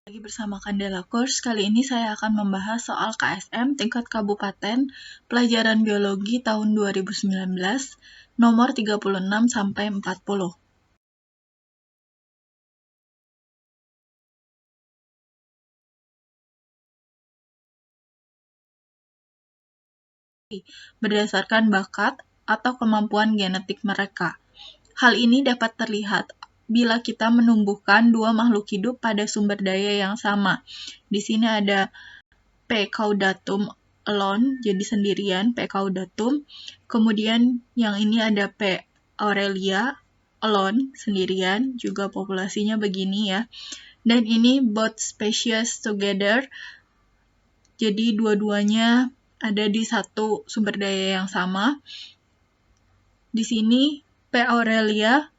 Lagi bersama Candela Course, kali ini saya akan membahas soal KSM tingkat kabupaten pelajaran biologi tahun 2019 nomor 36-40. Berdasarkan bakat atau kemampuan genetik mereka. Hal ini dapat terlihat bila kita menumbuhkan dua makhluk hidup pada sumber daya yang sama. Di sini ada P. caudatum alone, jadi sendirian, P. caudatum. Kemudian yang ini ada P. aurelia alone, sendirian, juga populasinya begini ya. Dan ini both species together, jadi dua-duanya ada di satu sumber daya yang sama. Di sini P. aurelia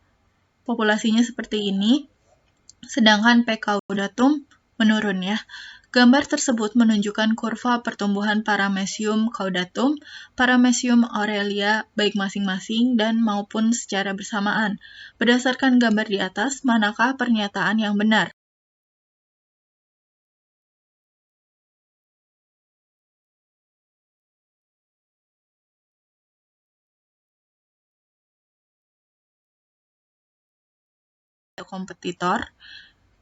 populasinya seperti ini, sedangkan P. caudatum menurun ya. Gambar tersebut menunjukkan kurva pertumbuhan Paramecium caudatum, Paramecium aurelia baik masing-masing dan maupun secara bersamaan. Berdasarkan gambar di atas, manakah pernyataan yang benar? Kompetitor.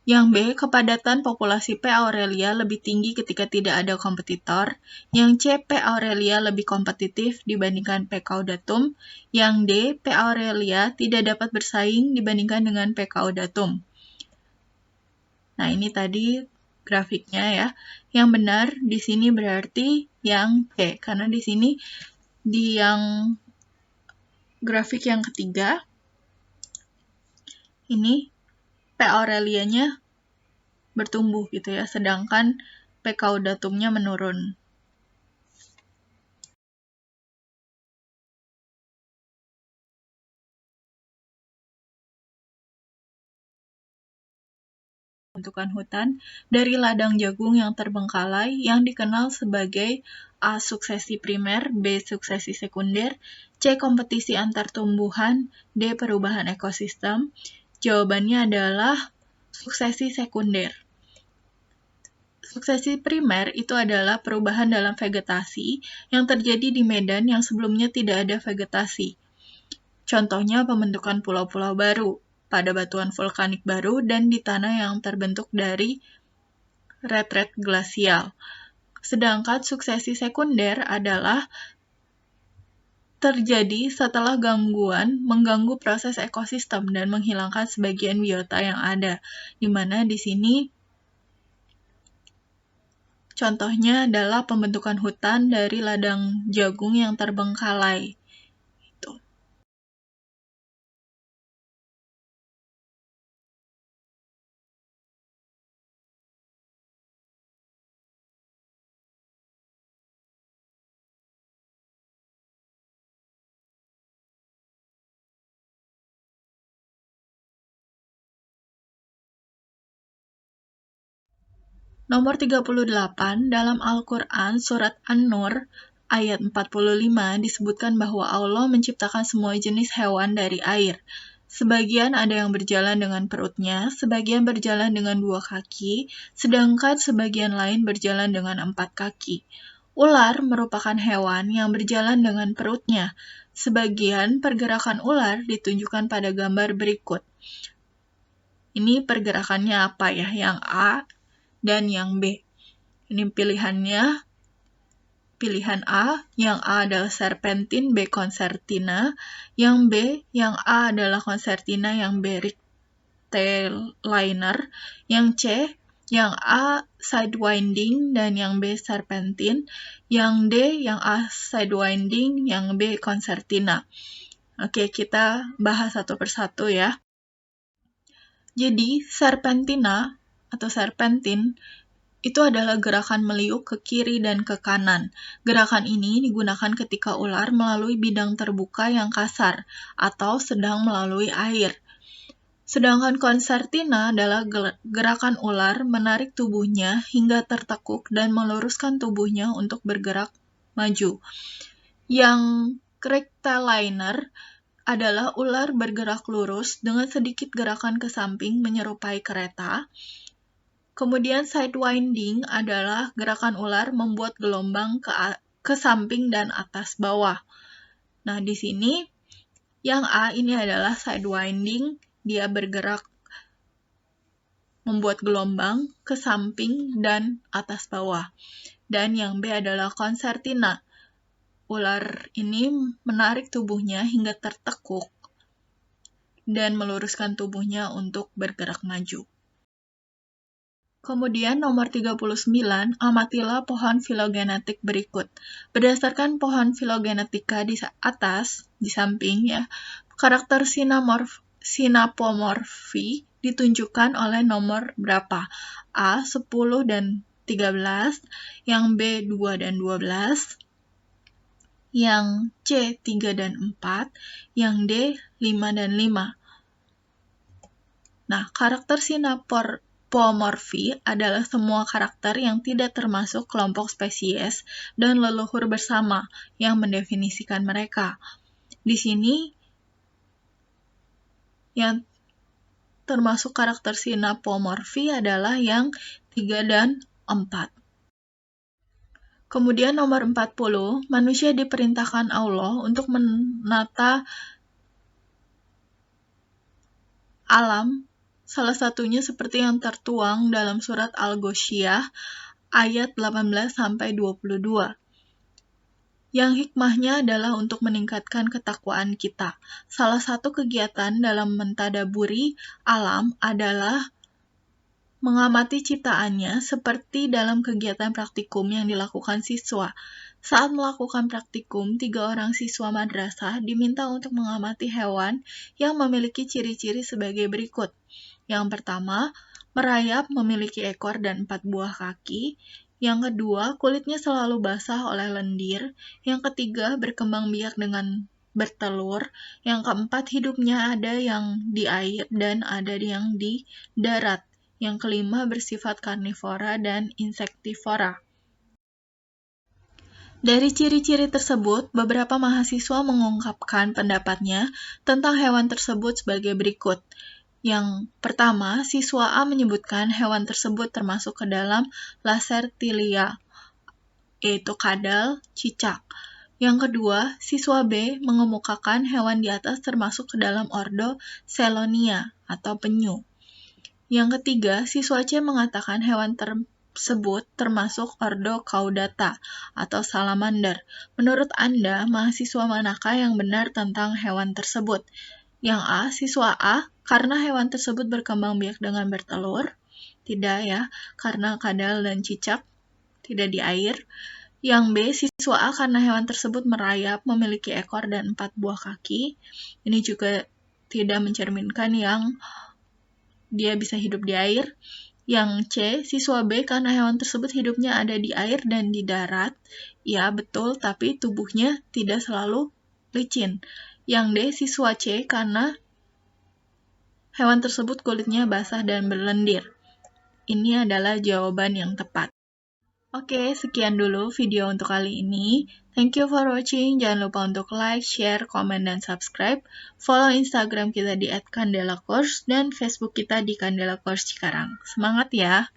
Yang B, kepadatan populasi P. aurelia lebih tinggi ketika tidak ada kompetitor. Yang C, P. aurelia lebih kompetitif dibandingkan P. caudatum. Yang D, P. aurelia tidak dapat bersaing dibandingkan dengan P. caudatum. Nah, ini tadi grafiknya ya. Yang benar di sini berarti yang C, karena di sini di yang grafik yang ketiga, ini P. aurelianya bertumbuh gitu ya, sedangkan P. caudatumnya menurun. Pembentukan hutan dari ladang jagung yang terbengkalai yang dikenal sebagai A. suksesi primer, B. suksesi sekunder, C. kompetisi antar tumbuhan, D. perubahan ekosistem. Jawabannya adalah suksesi sekunder. Suksesi primer itu adalah perubahan dalam vegetasi yang terjadi di medan yang sebelumnya tidak ada vegetasi. Contohnya pembentukan pulau-pulau baru pada batuan vulkanik baru dan di tanah yang terbentuk dari retret glasial. Sedangkan suksesi sekunder adalah terjadi setelah gangguan mengganggu proses ekosistem dan menghilangkan sebagian biota yang ada, di mana di sini contohnya adalah pembentukan hutan dari ladang jagung yang terbengkalai. Nomor 38, dalam Al-Quran Surat An-Nur ayat 45 disebutkan bahwa Allah menciptakan semua jenis hewan dari air. Sebagian ada yang berjalan dengan perutnya, sebagian berjalan dengan 2 kaki, sedangkan sebagian lain berjalan dengan 4 kaki. Ular merupakan hewan yang berjalan dengan perutnya. Sebagian pergerakan ular ditunjukkan pada gambar berikut. Ini pergerakannya apa ya? Yang A dan yang B. Ini pilihannya, pilihan A, yang A adalah serpentin, B concertina, yang B, yang A adalah concertina, yang B rectiliner, yang C, yang A sidewinding, dan yang B serpentin, yang D, yang A sidewinding, yang B concertina. Oke, kita bahas satu persatu ya. Jadi, serpentina atau serpentin itu adalah gerakan meliuk ke kiri dan ke kanan. Gerakan ini digunakan ketika ular melalui bidang terbuka yang kasar atau sedang melalui air. Sedangkan konsertina adalah gerakan ular menarik tubuhnya hingga tertekuk dan meluruskan tubuhnya untuk bergerak maju. Yang rectiliner adalah ular bergerak lurus dengan sedikit gerakan ke samping menyerupai kereta. Kemudian sidewinding adalah gerakan ular membuat gelombang ke samping dan atas bawah. Nah, di sini yang A ini adalah sidewinding, dia bergerak membuat gelombang ke samping dan atas bawah. Dan yang B adalah concertina. Ular ini menarik tubuhnya hingga tertekuk dan meluruskan tubuhnya untuk bergerak maju. Kemudian nomor 39, amatilah pohon filogenetik berikut. Berdasarkan pohon filogenetika di atas, di samping ya, karakter sinapomorfi ditunjukkan oleh nomor berapa? A, 10 dan 13, yang B, 2 dan 12, yang C, 3 dan 4, yang D, 5 dan 5. Nah, karakter sinapomorfi adalah semua karakter yang tidak termasuk kelompok spesies dan leluhur bersama yang mendefinisikan mereka. Di sini, yang termasuk karakter sinapomorfi adalah yang 3 dan 4. Kemudian nomor 40, manusia diperintahkan Allah untuk menata alam, salah satunya seperti yang tertuang dalam surat Al-Ghoshiyah ayat 18-22. Yang hikmahnya adalah untuk meningkatkan ketakwaan kita. Salah satu kegiatan dalam mentadaburi alam adalah mengamati ciptaannya seperti dalam kegiatan praktikum yang dilakukan siswa. Saat melakukan praktikum, 3 orang siswa madrasah diminta untuk mengamati hewan yang memiliki ciri-ciri sebagai berikut. Yang pertama, merayap memiliki ekor dan 4 buah kaki. Yang kedua, kulitnya selalu basah oleh lendir. Yang ketiga, berkembang biak dengan bertelur. Yang keempat, hidupnya ada yang di air dan ada yang di darat. Yang kelima, bersifat karnivora dan insektivora. Dari ciri-ciri tersebut, beberapa mahasiswa mengungkapkan pendapatnya tentang hewan tersebut sebagai berikut. Yang pertama, siswa A menyebutkan hewan tersebut termasuk ke dalam Lacertilia, yaitu kadal, cicak. Yang kedua, siswa B mengemukakan hewan di atas termasuk ke dalam ordo Selonia atau penyu. Yang ketiga, siswa C mengatakan hewan tersebut termasuk ordo Caudata atau salamander. Menurut Anda, mahasiswa manakah yang benar tentang hewan tersebut? Yang A, siswa A, karena hewan tersebut berkembang biak dengan bertelur. Tidak ya, karena kadal dan cicak tidak di air. Yang B, siswa A karena hewan tersebut merayap, memiliki ekor dan 4 buah kaki. Ini juga tidak mencerminkan yang dia bisa hidup di air. Yang C, siswa B karena hewan tersebut hidupnya ada di air dan di darat. Ya, betul, tapi tubuhnya tidak selalu licin. Yang D, siswa C karena hewan tersebut kulitnya basah dan berlendir. Ini adalah jawaban yang tepat. Oke, sekian dulu video untuk kali ini. Thank you for watching. Jangan lupa untuk like, share, komen, dan subscribe. Follow Instagram kita di @candelacourse dan Facebook kita di Candela Course Cikarang. Semangat ya!